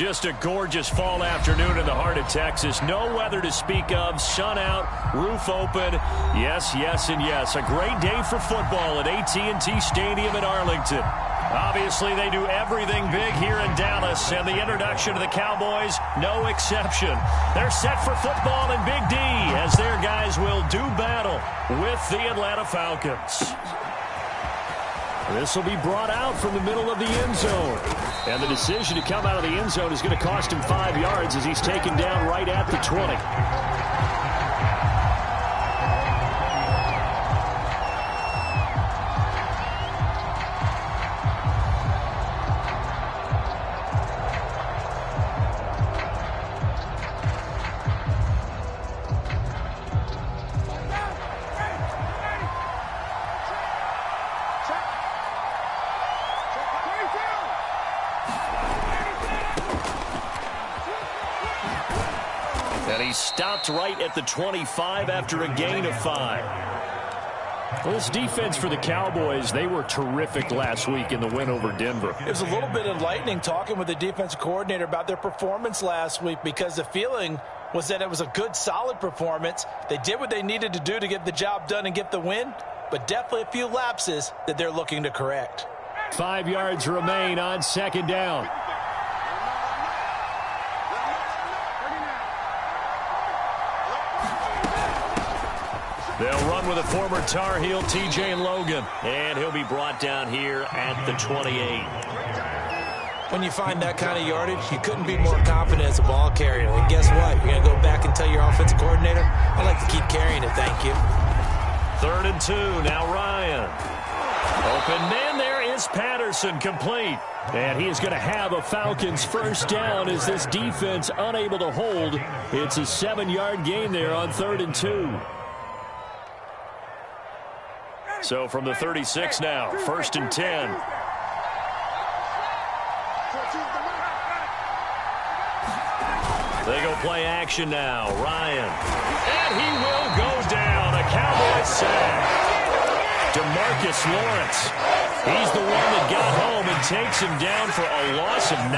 Just a gorgeous fall afternoon in the heart of Texas. No weather to speak of. Sun out, roof open. Yes, yes, and yes. A great day for football at AT&T Stadium in Arlington. Obviously, they do everything big here in Dallas, and the introduction of the Cowboys, no exception. They're set for football in Big D as their guys will do battle with the Atlanta Falcons. This will be brought out from the middle of the end zone. And the decision to come out of the end zone is going to cost him 5 yards as he's taken down right at the 20. And he stopped right at the 25 after a gain of 5. Well, this defense for the Cowboys, they were terrific last week in the win over Denver. It was a little bit enlightening talking with the defensive coordinator about their performance last week because the feeling was that it was a good, solid performance. They did what they needed to do to get the job done and get the win, but definitely a few lapses that they're looking to correct. 5 yards remain on second down. They'll run with a former Tar Heel, T.J. Logan. And he'll be brought down here at the 28. When you find that kind of yardage, you couldn't be more confident as a ball carrier. And guess what? You're going to go back and tell your offensive coordinator, I'd like to keep carrying it, thank you. 3rd and 2, now Ryan. Open man, there is Patterson, complete. And he is going to have a Falcons first down as this defense unable to hold. It's a 7-yard gain there on 3rd and 2. So from the 36 now, 1st and 10. They go play action now. Ryan. And he will go down. A Cowboy sack. DeMarcus Lawrence. He's the one that got home and takes him down for a loss of 9.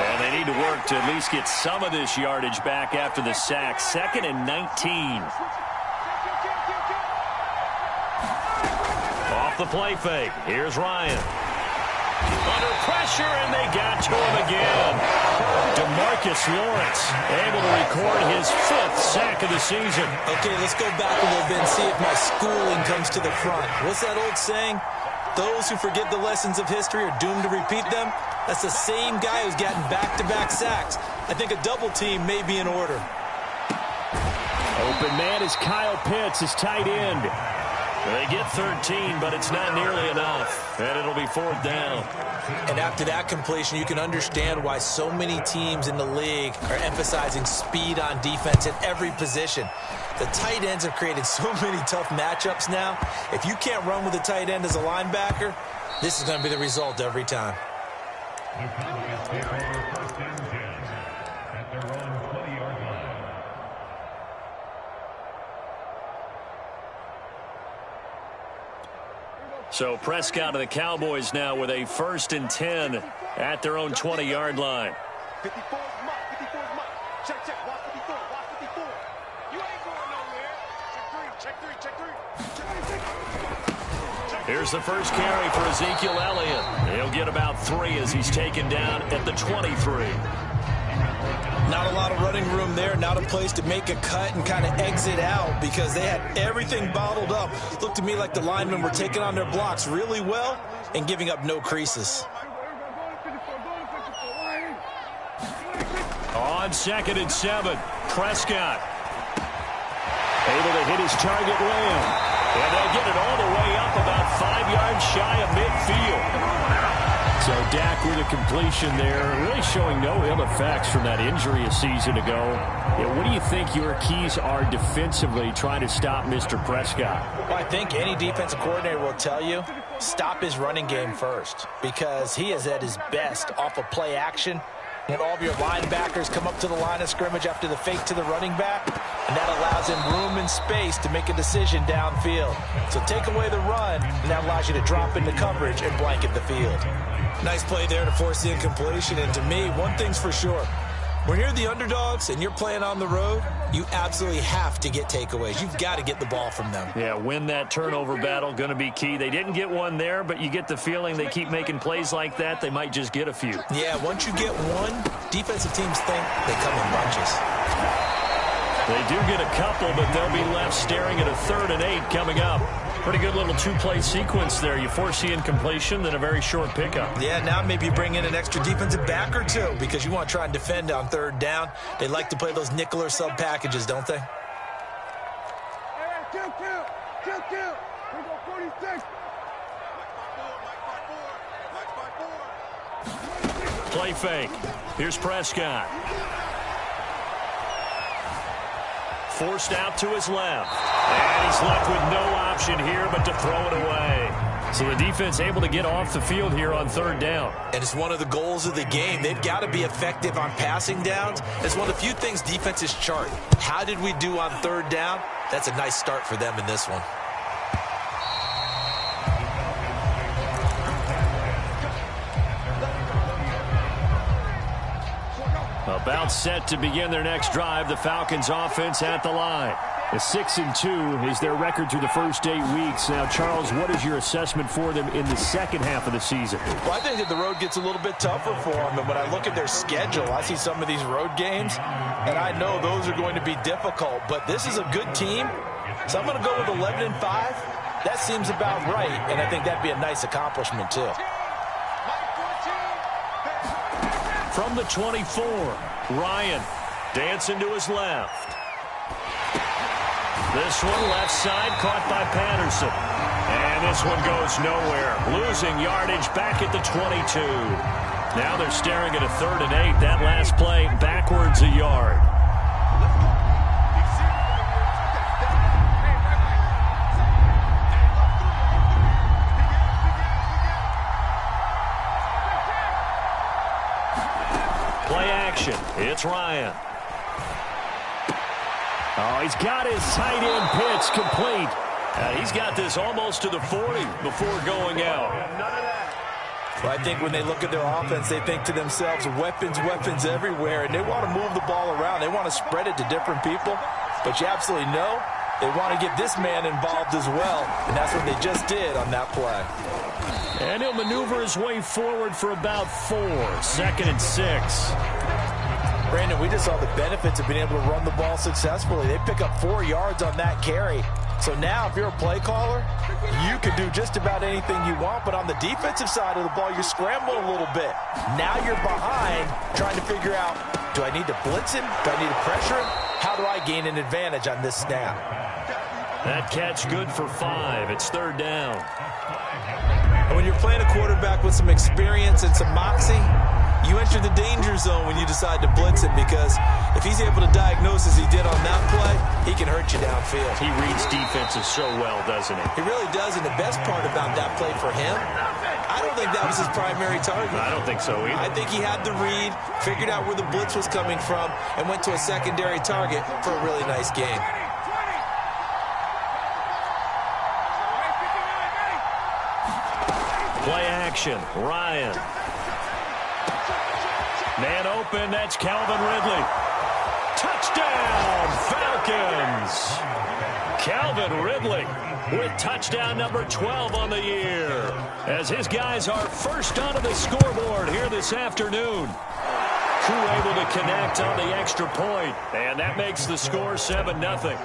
And they need to work to at least get some of this yardage back after the sack. 2nd and 19. The play fake. Here's Ryan. Under pressure, and they got to him again. DeMarcus Lawrence able to record his 5th sack of the season. Okay, let's go back a little bit and see if my schooling comes to the front. What's that old saying? Those who forget the lessons of history are doomed to repeat them. That's the same guy who's gotten back-to-back sacks. I think a double team may be in order. Open man is Kyle Pitts, his tight end. They get 13, but it's not nearly enough. And it'll be 4th down. And after that completion, you can understand why so many teams in the league are emphasizing speed on defense at every position. The tight ends have created so many tough matchups now. If you can't run with a tight end as a linebacker, this is going to be the result every time. So Prescott of the Cowboys now with a 1st and 10 at their own 20-yard line. 54 is mark. 54 is mark. Check, check. Watch 54. Watch 54. You ain't going nowhere. Check 3. Check 3. Here's the first carry for Ezekiel Elliott. He'll get about 3 as he's taken down at the 23. Not a lot of running room there, not a place to make a cut and kind of exit out because they had everything bottled up. Looked to me like the linemen were taking on their blocks really well and giving up no creases. On 2nd and 7, Prescott able to hit his target well. And they'll get it all the way up about 5 yards shy of midfield. So Dak with a completion there, really showing no ill effects from that injury a season ago. Yeah, what do you think your keys are defensively trying to stop Mr. Prescott? Well, I think any defensive coordinator will tell you, stop his running game first because he is at his best off of play action. When all of your linebackers come up to the line of scrimmage after the fake to the running back, and that allows him room and space to make a decision downfield. So take away the run, and that allows you to drop into coverage and blanket the field. Nice play there to force the incompletion, and to me, one thing's for sure. When you're the underdogs and you're playing on the road, you absolutely have to get takeaways. You've got to get the ball from them. Yeah, win that turnover battle, going to be key. They didn't get one there, but you get the feeling they keep making plays like that, they might just get a few. Yeah, once you get one, defensive teams think they come in bunches. They do get a couple, but they'll be left staring at a 3rd and 8 coming up. Pretty good little 2-play sequence there. You force the incompletion, then a very short pickup. Yeah, now maybe you bring in an extra defensive back or two because you want to try and defend on 3rd down. They like to play those nickel or sub packages, don't they? Hey, kill. We go 46. Play fake. Here's Prescott. Forced out to his left. And he's left with no option here but to throw it away. So the defense able to get off the field here on 3rd down. And it's one of the goals of the game. They've got to be effective on passing downs. It's one of the few things defenses chart. How did we do on 3rd down? That's a nice start for them in this one. About set to begin their next drive. The Falcons offense at the line. A 6-2 is their record through the first 8 weeks. Now, Charles, what is your assessment for them in the second half of the season? Well, I think that the road gets a little bit tougher for them. And when I look at their schedule, I see some of these road games, and I know those are going to be difficult. But this is a good team, so I'm going to go with 11-5. That seems about right, and I think that'd be a nice accomplishment, too. From the 24, Ryan dancing to his left. This one left side caught by Patterson. And this one goes nowhere. Losing yardage back at the 22. Now they're staring at a 3rd and 8. That last play backwards a yard. Play action. It's Ryan. Oh, he's got his tight end pitch complete. He's got this almost to the 40 before going out. Well, I think when they look at their offense, they think to themselves, weapons everywhere, and they want to move the ball around. They want to spread it to different people, but you absolutely know they want to get this man involved as well, and that's what they just did on that play. And he'll maneuver his way forward for about 4. 2nd and 6. Brandon, we just saw the benefits of being able to run the ball successfully. They pick up 4 yards on that carry. So now if you're a play caller, you can do just about anything you want. But on the defensive side of the ball, you're scrambling a little bit. Now you're behind trying to figure out, do I need to blitz him? Do I need to pressure him? How do I gain an advantage on this snap? That catch good for 5. It's 3rd down. And when you're playing a quarterback with some experience and some moxie, you enter the danger zone when you decide to blitz him, because if he's able to diagnose as he did on that play, he can hurt you downfield. He reads defenses so well, doesn't he? He really does, and the best part about that play for him, I don't think that was his primary target. I don't think so either. I think he had the read, figured out where the blitz was coming from, and went to a secondary target for a really nice game. Play action. Ryan. Man open. That's Calvin Ridley. Touchdown, Falcons. Calvin Ridley with touchdown number 12 on the year, as his guys are first onto the scoreboard here this afternoon. Koo able to connect on the extra point, and that makes the score 7-0.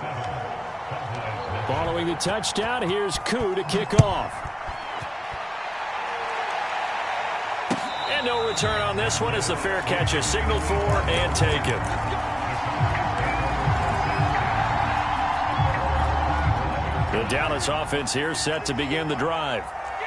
Following the touchdown, here's Koo to kick off. And no return on this one as the fair catch is signaled for and taken. The Dallas offense here set to begin the drive.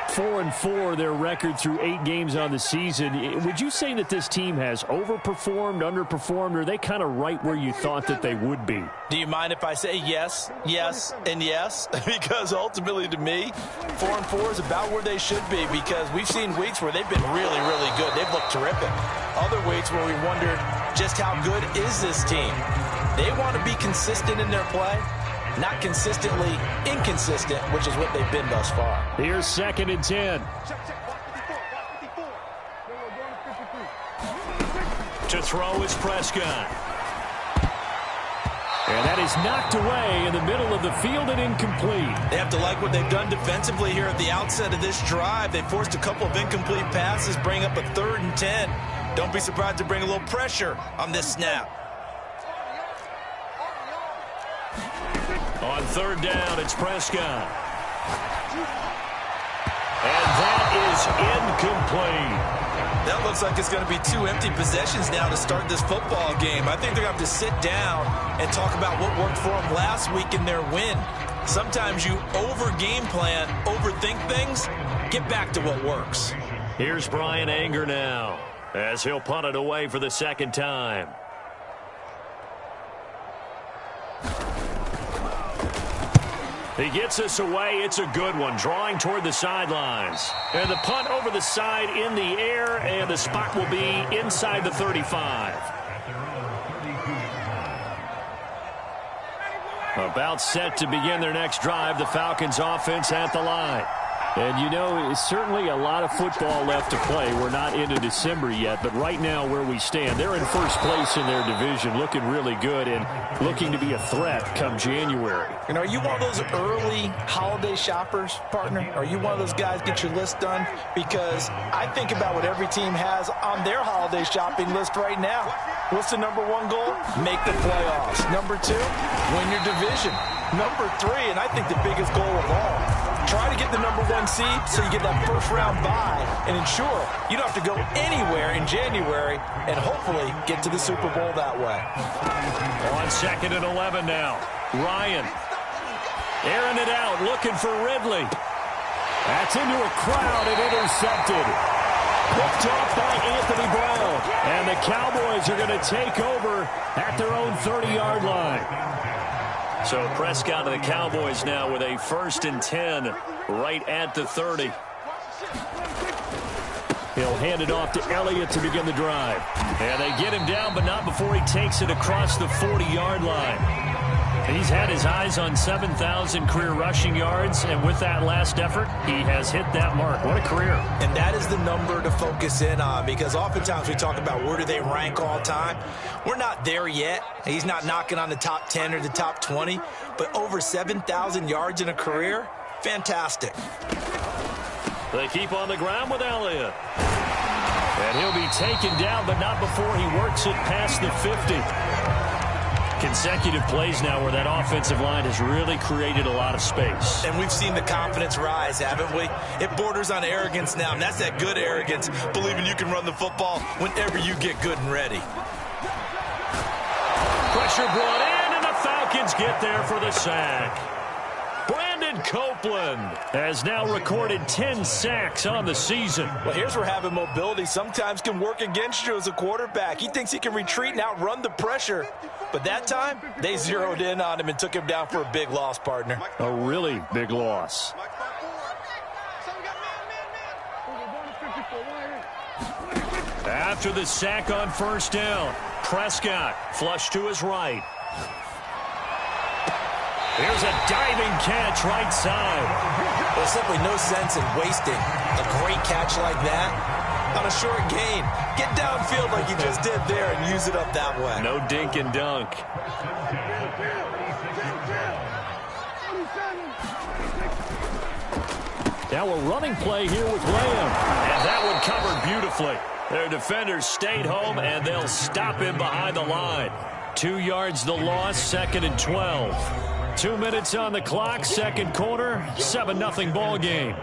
4-4 their record through 8 games on the season. Would you say that this team has overperformed, underperformed, or are they kind of right where you thought that they would be? Do you mind if I say yes, yes, and yes? Because ultimately to me, 4-4 is about where they should be, because we've seen weeks where they've been really, really good. They've looked terrific. Other weeks where we wondered just how good is this team. They want to be consistent in their play, not consistently inconsistent, which is what they've been thus far. Here's 2nd and 10. Check, watch 54, watch 54. To throw is Prescott. And that is knocked away in the middle of the field and incomplete. They have to like what they've done defensively here at the outset of this drive. They forced a couple of incomplete passes, bring up a 3rd and 10. Don't be surprised to bring a little pressure on this snap. On 3rd down, it's Prescott. And that is incomplete. That looks like it's going to be 2 empty possessions now to start this football game. I think they're going to have to sit down and talk about what worked for them last week in their win. Sometimes you over-game plan, overthink things, get back to what works. Here's Bryan Anger now, as he'll punt it away for the 2nd time. He gets us away. It's a good one, drawing toward the sidelines. And the punt over the side in the air, and the spot will be inside the 35. About set to begin their next drive, the Falcons offense at the line. And, you know, it's certainly a lot of football left to play. We're not into December yet, but right now where we stand, they're in first place in their division, looking really good and looking to be a threat come January. And are you one of those early holiday shoppers, partner? Are you one of those guys get your list done? Because I think about what every team has on their holiday shopping list right now. What's the number 1 goal? Make the playoffs. Number 2, win your division. Number 3, and I think the biggest goal of all, try to get the number 1 seed so you get that first-round bye and ensure you don't have to go anywhere in January and hopefully get to the Super Bowl that way. On 2nd and 11 now. Ryan airing it out, looking for Ridley. That's into a crowd and intercepted. Picked off by Anthony Brown. And the Cowboys are going to take over at their own 30-yard line. So Prescott and the Cowboys now with a 1st and 10 right at the 30. He'll hand it off to Elliott to begin the drive. And they get him down, but not before he takes it across the 40-yard line. He's had his eyes on 7,000 career rushing yards, and with that last effort, he has hit that mark. What a career. And that is the number to focus in on, because oftentimes we talk about where do they rank all time. We're not there yet. He's not knocking on the top 10 or the top 20, but over 7,000 yards in a career, fantastic. They keep on the ground with Elliott. And he'll be taken down, but not before he works it past the 50. Consecutive plays now where that offensive line has really created a lot of space. And we've seen the confidence rise, haven't we? It borders on arrogance now, and that's that good arrogance, believing you can run the football whenever you get good and ready. Pressure brought in, and the Falcons get there for the sack. Brandon Copeland has now recorded 10 sacks on the season. Well, here's where having mobility sometimes can work against you as a quarterback. He thinks he can retreat and outrun the pressure. But that time, they zeroed in on him and took him down for a big loss, partner. A really big loss. After the sack on 1st down, Prescott flushed to his right. Here's a diving catch right side. There's simply no sense in wasting a great catch like that on a short gain. Get downfield like you just did there and use it up that way. No dink and dunk. Now a running play here with Lamb. And that one covered beautifully. Their defenders stayed home, and they'll stop him behind the line. 2 yards the loss, 2nd and 12. 2 minutes on the clock, 2nd quarter, 7-0 ball game.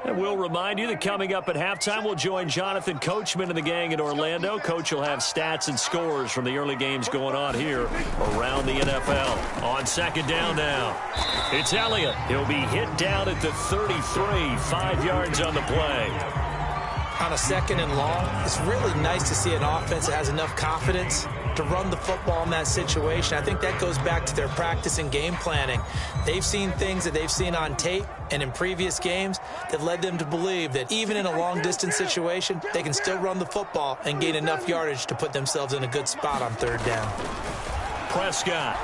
And we'll remind you that coming up at halftime, we'll join Jonathan Coachman and the gang in Orlando. Coach will have stats and scores from the early games going on here around the NFL. On 2nd down now, it's Elliott. He'll be hit down at the 33, 5 yards on the play. On a 2nd and long, it's really nice to see an offense that has enough confidence to run the football in that situation. I think that goes back to their practice and game planning. They've seen things that they've seen on tape and in previous games that led them to believe that even in a long-distance situation, they can still run the football and gain enough yardage to put themselves in a good spot on third down. Prescott.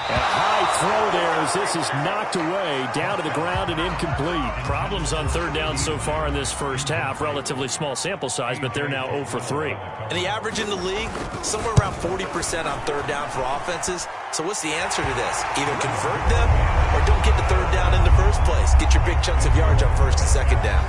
A high throw there as this is knocked away, down to the ground and incomplete. Problems on third down so far in this first half. Relatively small sample size, but they're now 0 for 3. And the average in the league, somewhere around 40% on third down for offenses. So what's the answer to this? Either convert them or don't get the third down in the first place. Get your big chunks of yards on first and second down.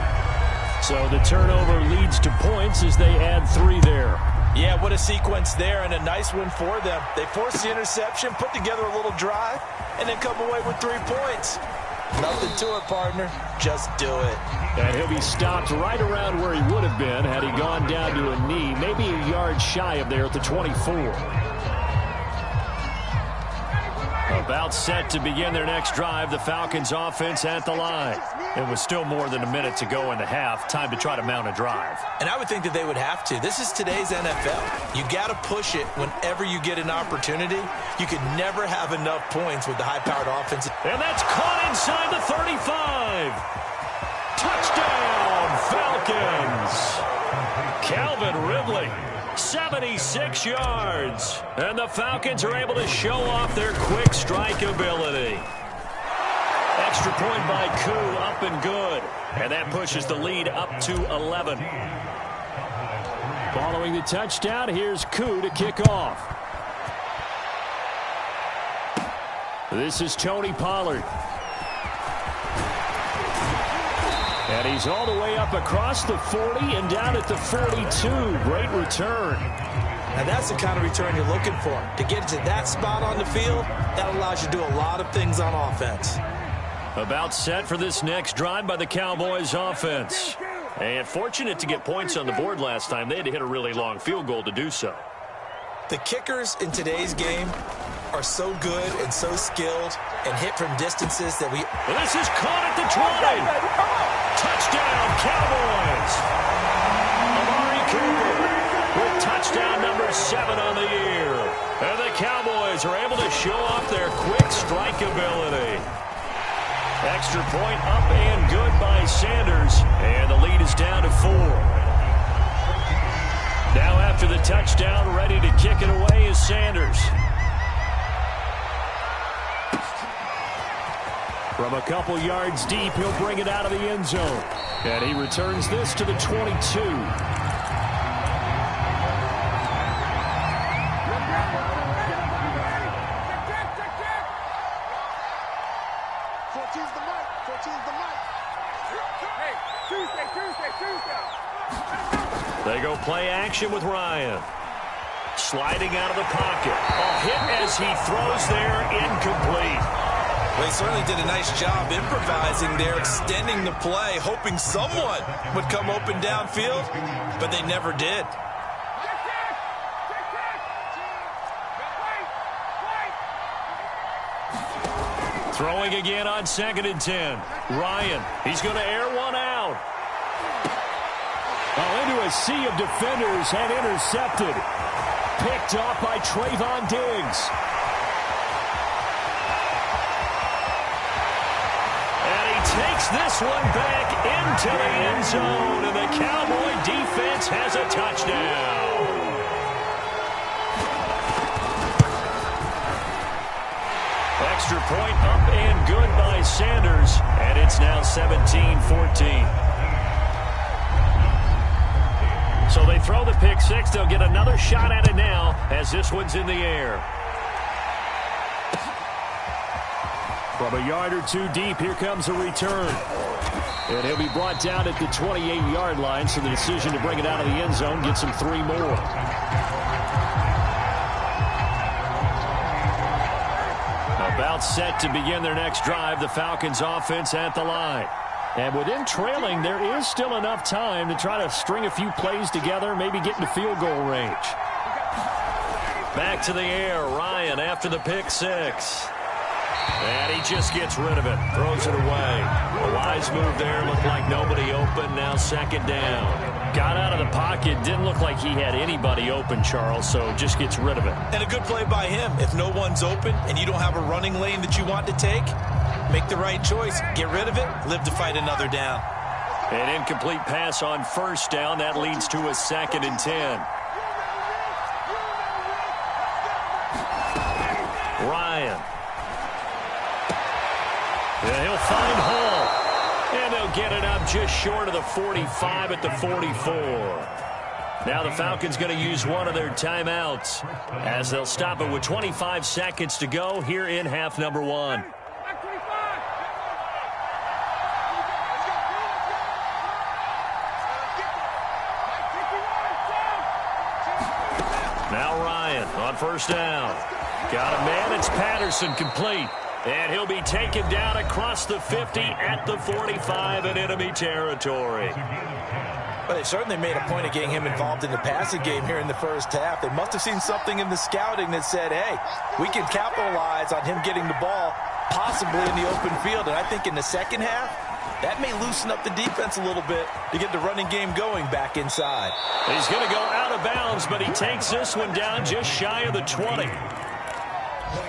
So the turnover leads to points as they add 3 there. Yeah, what a sequence there, and a nice one for them. They forced the interception, put together a little drive, and then come away with 3 points. Nothing to it, partner. Just do it. And he'll be stopped right around where he would have been had he gone down to a knee, maybe a yard shy of there at the 24. About set to begin their next drive, the Falcons offense at the line. It was still more than a minute to go in the half. Time to try to mount a drive. And I would think that they would have to. This is today's NFL. You got to push it whenever you get an opportunity. You could never have enough points with the high-powered offense. And that's caught inside the 35. Touchdown, Falcons. Calvin Ridley. 76 yards. And the Falcons are able to show off their quick strike ability. Extra point by Koo, up and good. And that pushes the lead up to 11. Following the touchdown, here's Koo to kick off. This is Tony Pollard. And he's all the way up across the 40 and down at the 42. Great return. Now that's the kind of return you're looking for. To get to that spot on the field, that allows you to do a lot of things on offense. About set for this next drive by the Cowboys offense. And fortunate to get points on the board last time. They had to hit a really long field goal to do so. The kickers in today's game are so good and so skilled and hit from distances that And this is caught at the 20. Touchdown, Cowboys. Amari Cooper with touchdown number 7 on the year. And the Cowboys are able to show off their quick strike ability. Extra point up and good by Sanders. And the lead is down to 4. Now after the touchdown, ready to kick it away is Sanders. From a couple yards deep, he'll bring it out of the end zone. And he returns this to the 22. 14's the mic. 14's the mic. Hey, Tuesday. They go play action with Ryan. Sliding out of the pocket. A hit as he throws there, incomplete. Well, he certainly did a nice job improvising there, extending the play, hoping someone would come open downfield, but they never did. Throwing again on 2nd and 10. Ryan, he's going to air one out. Into a sea of defenders and intercepted. Picked off by Trayvon Diggs. And he takes this one back into the end zone, and the Cowboy defense has a touchdown. Extra point up and good by Sanders, and it's now 17-14. So they throw the pick six. They'll get another shot at it now as this one's in the air. From a yard or 2 deep, here comes a return. And he'll be brought down at the 28-yard line, so the decision to bring it out of the end zone gets him 3 more. About set to begin their next drive, the Falcons offense at the line. And with them trailing, there is still enough time to try to string a few plays together, maybe get into field goal range. Back to the air, Ryan after the pick six. And he just gets rid of it, throws it away. A wise move there, looked like nobody open, now 2nd down. Got out of the pocket. Didn't look like he had anybody open, Charles, so just gets rid of it. And a good play by him. If no one's open and you don't have a running lane that you want to take, make the right choice. Get rid of it. Live to fight another down. An incomplete pass on first down. That leads to a 2nd and 10. Ryan. Yeah, he'll find Hall. And they'll get it up just short of the 45 at the 44. Now the Falcons going to use one of their timeouts as they'll stop it with 25 seconds to go here in half number 1. Now Ryan on first down. Got a man. It's Patterson, complete. And he'll be taken down across the 50 at the 45 in enemy territory. But they certainly made a point of getting him involved in the passing game here in the first half. They must have seen something in the scouting that said, hey, we can capitalize on him getting the ball possibly in the open field. And I think in the second half, that may loosen up the defense a little bit to get the running game going back inside. He's going to go out of bounds, but he takes this one down just shy of the 20.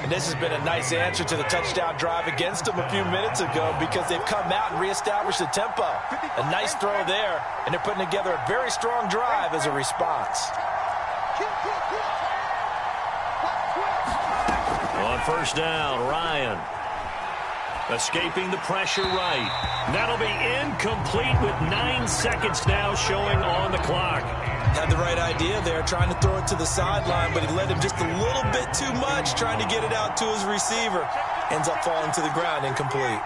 And this has been a nice answer to the touchdown drive against them a few minutes ago because they've come out and reestablished the tempo. A nice throw there, and they're putting together a very strong drive as a response. On first down, Ryan. Escaping the pressure right. That'll be incomplete with 9 seconds now showing on the clock. Had the right idea there, trying to throw it to the sideline, but he led him just a little bit too much, trying to get it out to his receiver. Ends up falling to the ground, incomplete.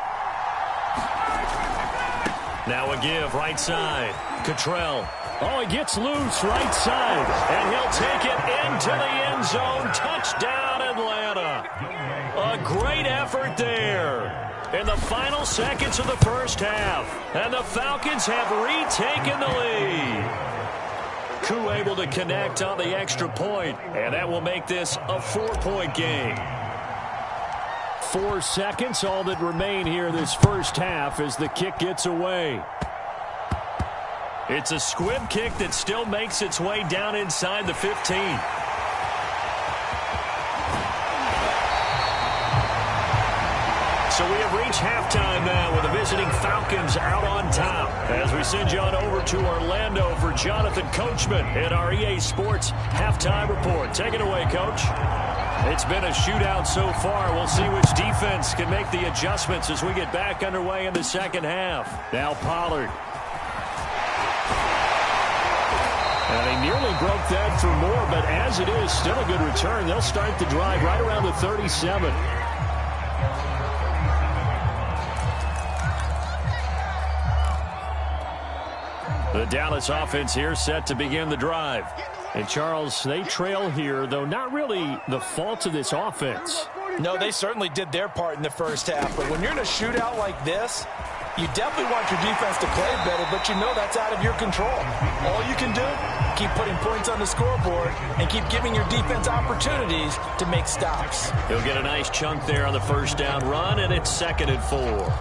Now a give, right side. Cottrell. Oh, he gets loose, right side. And he'll take it into the end zone. Touchdown, Atlanta. A great effort there in the final seconds of the first half. And the Falcons have retaken the lead. Koo able to connect on the extra point, and that will make this a 4-point game. 4 seconds, all that remain here this first half as the kick gets away. It's a squib kick that still makes its way down inside the 15. So we have reached halftime now with the visiting Falcons out on top. As we send you on over to Orlando for Jonathan Coachman in our EA Sports Halftime Report. Take it away, Coach. It's been a shootout so far. We'll see which defense can make the adjustments as we get back underway in the second half. Now Pollard. And he nearly broke that for more, but as it is, still a good return. They'll start the drive right around the 37. The Dallas offense here set to begin the drive. And, Charles, they trail here, though not really the fault of this offense. No, they certainly did their part in the first half. But when you're in a shootout like this, you definitely want your defense to play better, but you know that's out of your control. All you can do, keep putting points on the scoreboard and keep giving your defense opportunities to make stops. He'll get a nice chunk there on the first down run, and it's 2nd and 4.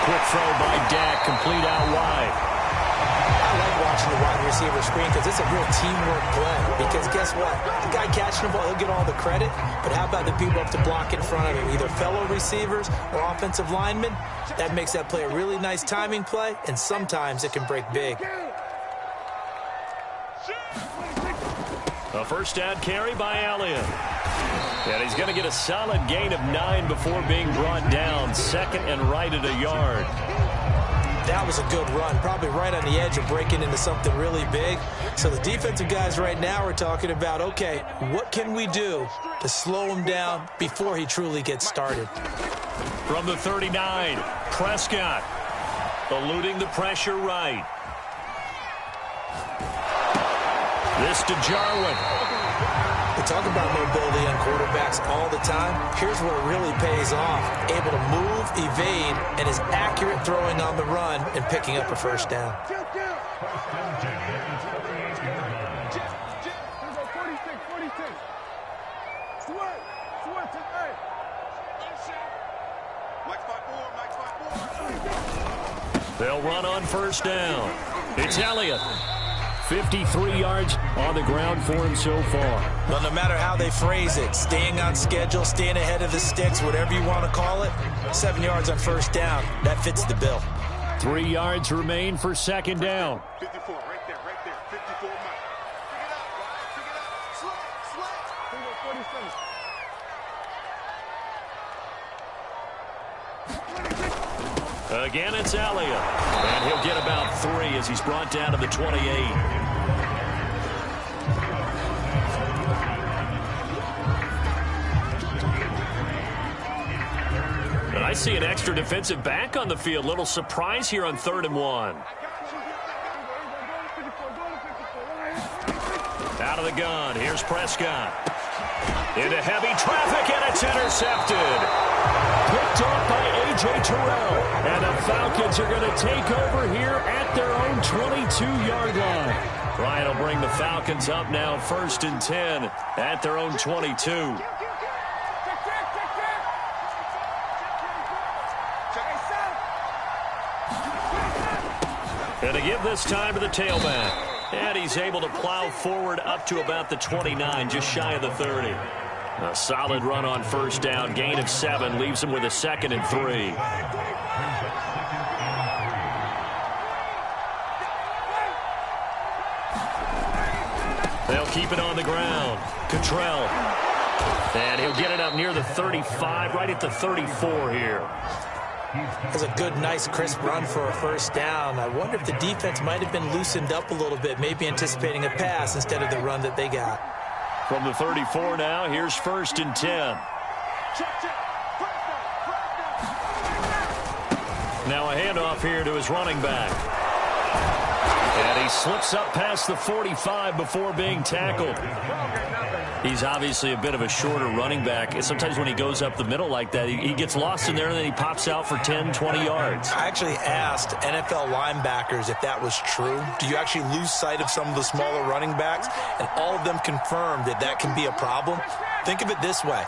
Quick throw by Dak, complete out wide. I like watching the wide receiver screen because it's a real teamwork play. Because guess what? The guy catching the ball, he'll get all the credit. But how about the people up to block in front of him? Either fellow receivers or offensive linemen. That makes that play a really nice timing play, and sometimes it can break big. A first down carry by Elliott. And he's going to get a solid gain of 9 before being brought down. 2nd and right at a yard. That was a good run, probably right on the edge of breaking into something really big. So the defensive guys right now are talking about, okay, what can we do to slow him down before he truly gets started? From the 39, Prescott eluding the pressure right. This to Jarwin. We talk about mobility on quarterbacks all the time. Here's where it really pays off. Able to move, evade, and is accurate throwing on the run and picking up a first down. They'll run on first down. It's Elliott. 53 yards on the ground for him so far. Well, no matter how they phrase it, staying on schedule, staying ahead of the sticks, whatever you want to call it, 7 yards on first down, that fits the bill. 3 yards remain for second down. 54, right there, 54 Mike. Pick it up, guys, pick it up. Slide. 47. Again, it's Elliott. And he'll get about 3 as he's brought down to the 28. And I see an extra defensive back on the field. Little surprise here on 3rd and 1. Out of the gun. Here's Prescott. Into heavy traffic, and it's intercepted. Picked off by A.J. Terrell. And the Falcons are going to take over here at their own 22-yard line. Ryan will bring the Falcons up now 1st and 10 at their own 22. And to give this time to the tailback. And he's able to plow forward up to about the 29, just shy of the 30. A solid run on first down. Gain of 7 leaves him with a 2nd and 3. They'll keep it on the ground. Cottrell. And he'll get it up near the 35, right at the 34 here. That's a good, nice, crisp run for a first down. I wonder if the defense might have been loosened up a little bit, maybe anticipating a pass instead of the run that they got. From the 34 now, here's 1st and 10. Now a handoff here to his running back. And he slips up past the 45 before being tackled. He's obviously a bit of a shorter running back. Sometimes when he goes up the middle like that, he gets lost in there and then he pops out for 10, 20 yards. I actually asked NFL linebackers if that was true. Do you actually lose sight of some of the smaller running backs? And all of them confirmed that that can be a problem. Think of it this way.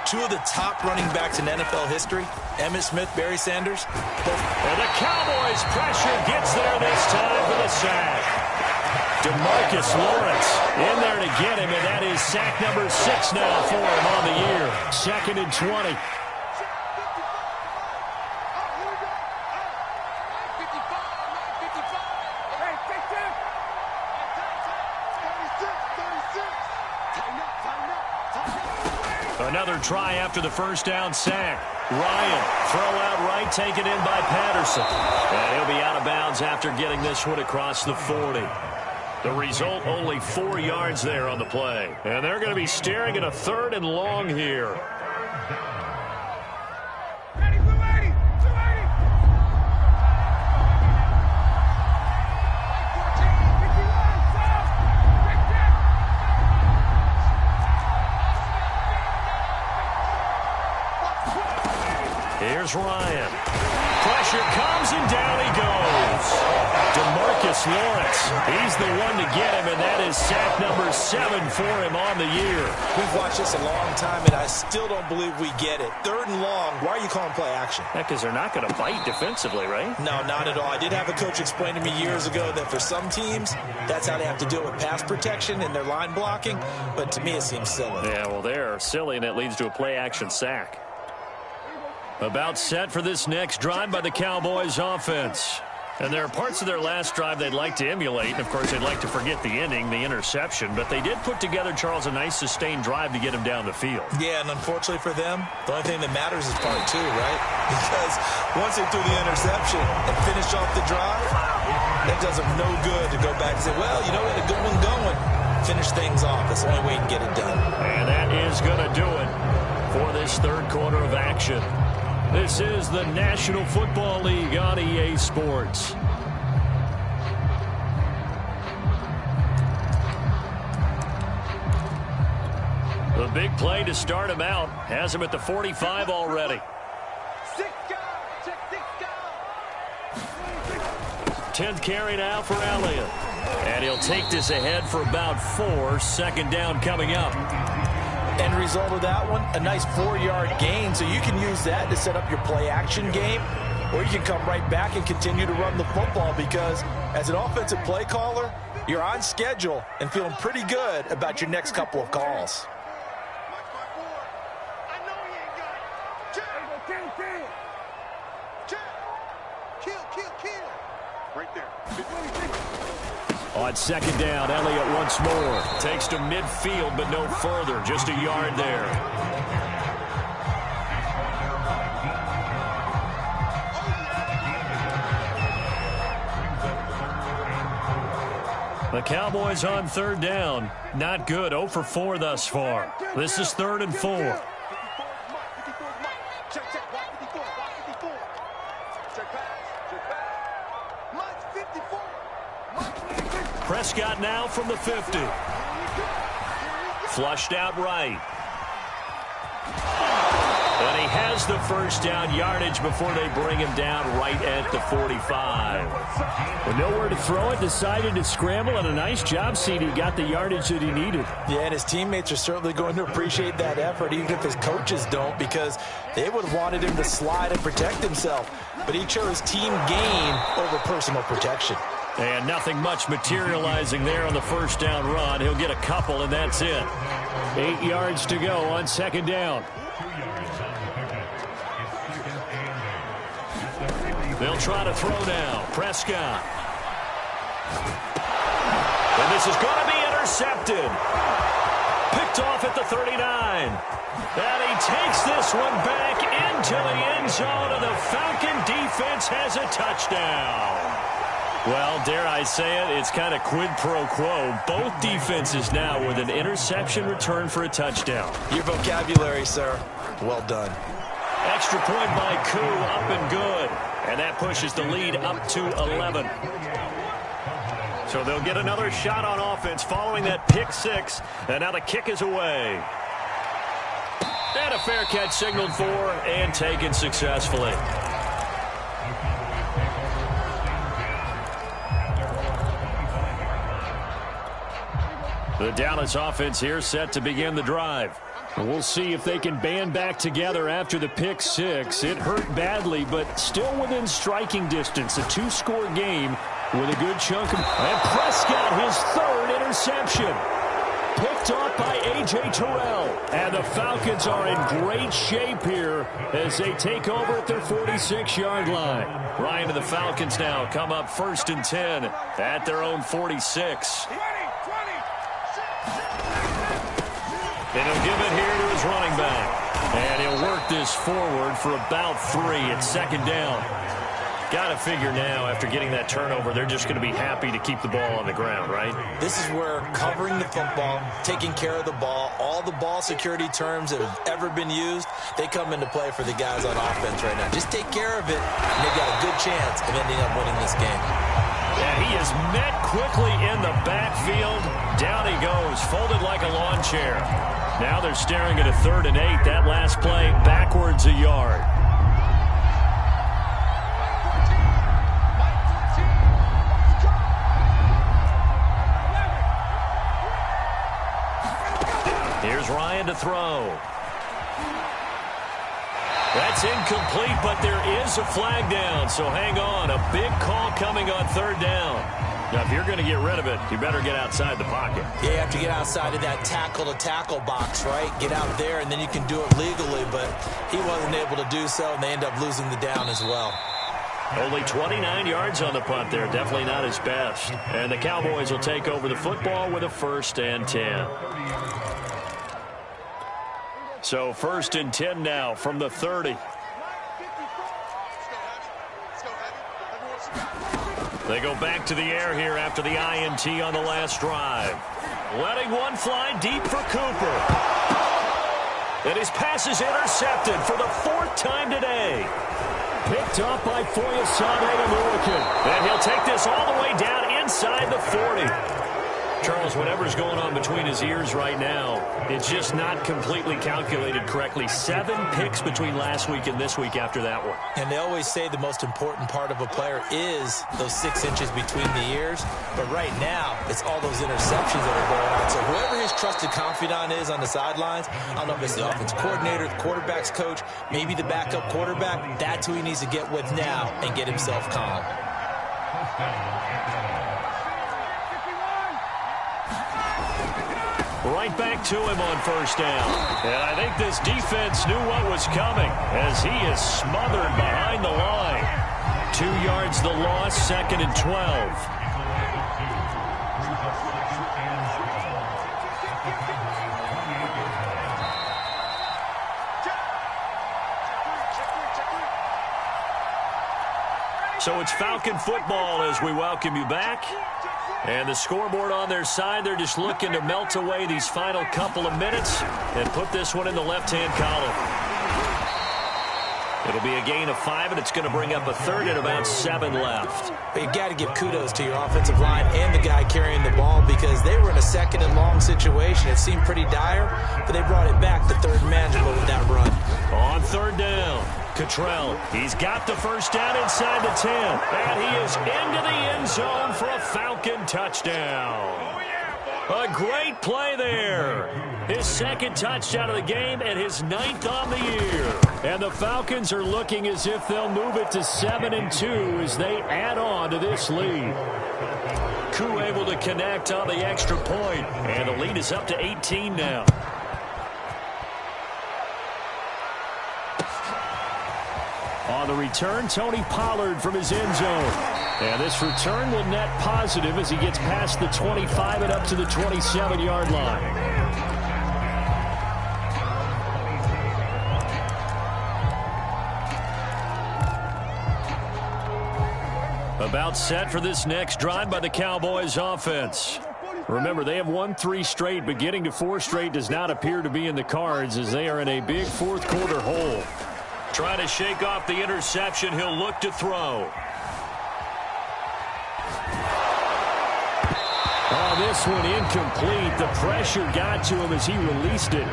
2 of the top running backs in NFL history, Emmitt Smith, Barry Sanders. And the Cowboys pressure gets there this time for the sack. DeMarcus Lawrence in there to get him, and that is sack number 6 now for him on the year. 2nd and 20. Another try after the first down sack. Ryan, throw out right, taken in by Patterson. And he'll be out of bounds after getting this one across the 40. The result, only 4 yards there on the play. And they're going to be staring at a 3rd and long here. Here's Ryan. Pressure comes and down he goes. DeMarcus Lawrence. He's the one to get him, and that is sack number 7 for him on the year. We've watched this a long time, and I still don't believe we get it. 3rd and long. Why are you calling play action? Yeah, because they're not going to bite defensively, right? No, not at all. I did have a coach explain to me years ago that for some teams, that's how they have to deal with pass protection and their line blocking. But to me, it seems silly. Yeah, well, they're silly, and it leads to a play action sack. About set for this next drive by the Cowboys offense. And there are parts of their last drive they'd like to emulate. And, of course, they'd like to forget the ending, the interception. But they did put together, Charles, a nice sustained drive to get him down the field. Yeah, and unfortunately for them, the only thing that matters is part 2, right? Because once they threw the interception and finished off the drive, that does them no good to go back and say, well, you know, we had a good one going. Finish things off. That's the only way you can get it done. And that is going to do it for this 3rd quarter of action. This is the National Football League on EA Sports. The big play to start him out has him at the 45 already. 10th carry now for Elliott. And he'll take this ahead for about 4. 2nd down coming up. End result of that one, a nice 4-yard gain, so you can use that to set up your play-action game. or you can come right back and continue to run the football, because as an offensive play caller, you're on schedule and feeling pretty good about your next couple of calls. Right there. On second down, Elliott once more. Takes to midfield, but no further. Just a yard there. The Cowboys on third down. Not good. 0 for 4 thus far. This is 3rd and 4. Check, watch 54, watch 54. Check pass. Mike's 54. Prescott now from the 50. Flushed out right. And he has the first down yardage before they bring him down right at the 45. With nowhere to throw it, decided to scramble, and a nice job, CD. Got the yardage that he needed. Yeah, and his teammates are certainly going to appreciate that effort, even if his coaches don't, because they would have wanted him to slide and protect himself. But he chose team gain over personal protection. And nothing much materializing there on the first down run. He'll get a couple, and that's it. 8 yards to go on second down. They'll try to throw now. Prescott. And this is going to be intercepted. Picked off at the 39. And he takes this one back into the end zone, and the Falcon defense has a touchdown. Well, dare I say it, it's kind of quid pro quo. Both defenses now with an interception return for a touchdown. Your vocabulary, sir. Well done. Extra point by Koo, up and good. And that pushes the lead up to 11. So they'll get another shot on offense following that pick six. And now the kick is away. And a fair catch signaled for and taken successfully. The Dallas offense here set to begin the drive. We'll see if they can band back together after the pick six. It hurt badly, but still within striking distance. A 2-score game with a good chunk of... And Prescott, his 3rd interception. Picked off by A.J. Terrell. And the Falcons are in great shape here as they take over at their 46-yard line. Ryan and the Falcons now come up 1st and 10 at their own 46. And he'll give it here to his running back. And he'll work this forward for about 3 at second down. Got to figure now, after getting that turnover, they're just going to be happy to keep the ball on the ground, right? This is where covering the football, taking care of the ball, all the ball security terms that have ever been used, they come into play for the guys on offense right now. Just take care of it, and they've got a good chance of ending up winning this game. Yeah, he is met quickly in the backfield. Down he goes, folded like a lawn chair. Now they're staring at a 3rd and 8. That last play backwards a yard. Here's Ryan to throw. That's incomplete, but there is a flag down, so hang on. A big call coming on 3rd down. Now, if you're going to get rid of it, you better get outside the pocket. Yeah, you have to get outside of that tackle-to-tackle box, right? Get out there, and then you can do it legally, but he wasn't able to do so, and they end up losing the down as well. Only 29 yards on the punt there. Definitely not his best. And the Cowboys will take over the football with a 1st and 10. So 1st and 10 now from the 30. They go back to the air here after the INT on the last drive. Letting one fly deep for Cooper. And his pass is intercepted for the 4th time today. Picked up by Foyesade Oluokun. And he'll take this all the way down inside the 40. Charles, whatever's going on between his ears right now, it's just not completely calculated correctly. 7 picks between last week and this week after that one. And they always say the most important part of a player is those 6 inches between the ears. But right now, it's all those interceptions that are going on. So whoever his trusted confidant is on the sidelines, I don't know if it's the offense coordinator, the quarterback's coach, maybe the backup quarterback, that's who he needs to get with now and get himself calm. Right back to him on first down. And I think this defense knew what was coming as he is smothered behind the line. 2 yards the loss, 2nd and 12. So it's Falcon football as we welcome you back. And the scoreboard on their side, they're just looking to melt away these final couple of minutes and put this one in the left-hand column. It'll be a gain of 5, and it's going to bring up a 3rd and about 7 left. But you got to give kudos to your offensive line and the guy carrying the ball because they were in a 2nd and long situation. It seemed pretty dire, but they brought it back to 3rd and manageable with that run. On 3rd down, Cottrell. He's got the first down inside the 10, and he is into the end zone for a Falcon touchdown. A great play there. His 2nd touchdown of the game and his 9th on the year. And the Falcons are looking as if they'll move it to 7-2 as they add on to this lead. Koo able to connect on the extra point, and the lead is up to 18 now. On the return, Tony Pollard from his end zone. And this return will net positive as he gets past the 25 and up to the 27-yard line. About set for this next drive by the Cowboys offense. Remember, they have won 3 straight, but getting to 4 straight does not appear to be in the cards as they are in a big 4th quarter hole. Trying to shake off the interception, he'll look to throw. Oh, this one incomplete. The pressure got to him as he released it.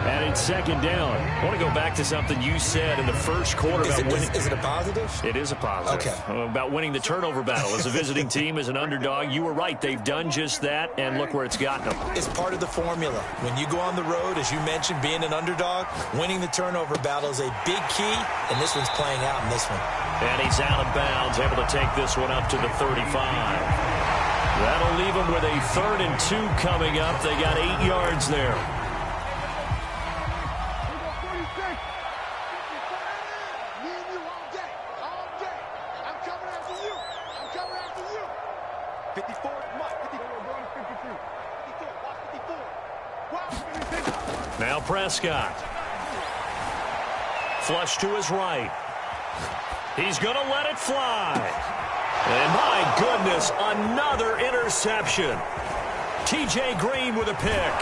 And it's 2nd down. I want to go back to something you said in the first quarter about winning. Is it a positive? It is a positive. Okay. About winning the turnover battle. As a visiting team, as an underdog, you were right. They've done just that, and look where it's gotten them. It's part of the formula. When you go on the road, as you mentioned, being an underdog, winning the turnover battle is a big key, and this one's playing out in this one. And he's out of bounds, able to take this one up to the 35. That'll leave him with a 3rd and 2 coming up. They got 8 yards there. Now Prescott. Flush to his right. He's going to let it fly. And my goodness, another interception. T.J. Green with a pick.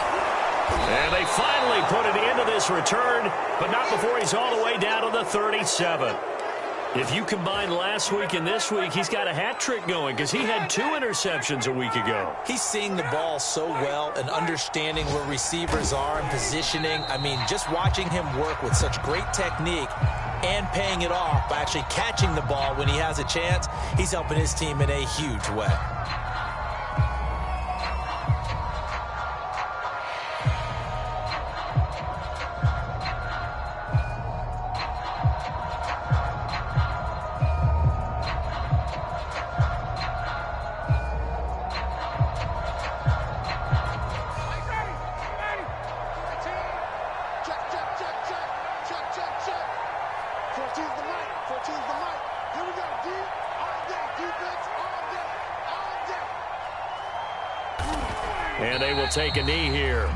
And they finally put it into this return, but not before he's all the way down to the 37. If you combine last week and this week, he's got a hat trick going because he had 2 interceptions a week ago. He's seeing the ball so well and understanding where receivers are and positioning. I mean, just watching him work with such great technique and paying it off by actually catching the ball when he has a chance, he's helping his team in a huge way. And they will take a knee here.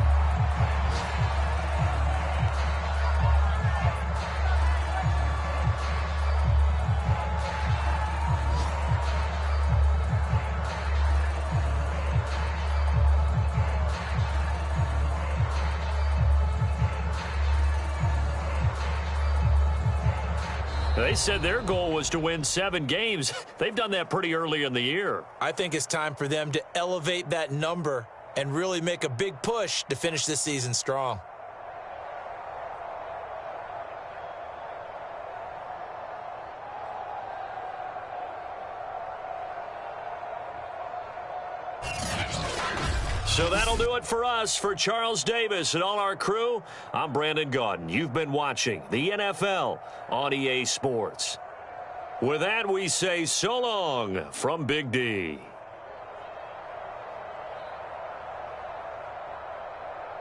They said their goal was to win 7 games. They've done that pretty early in the year. I think it's time for them to elevate that number and really make a big push to finish this season strong. So that'll do it for us. For Charles Davis and all our crew, I'm Brandon Gaudin. You've been watching the NFL on EA Sports. With that, we say so long from Big D.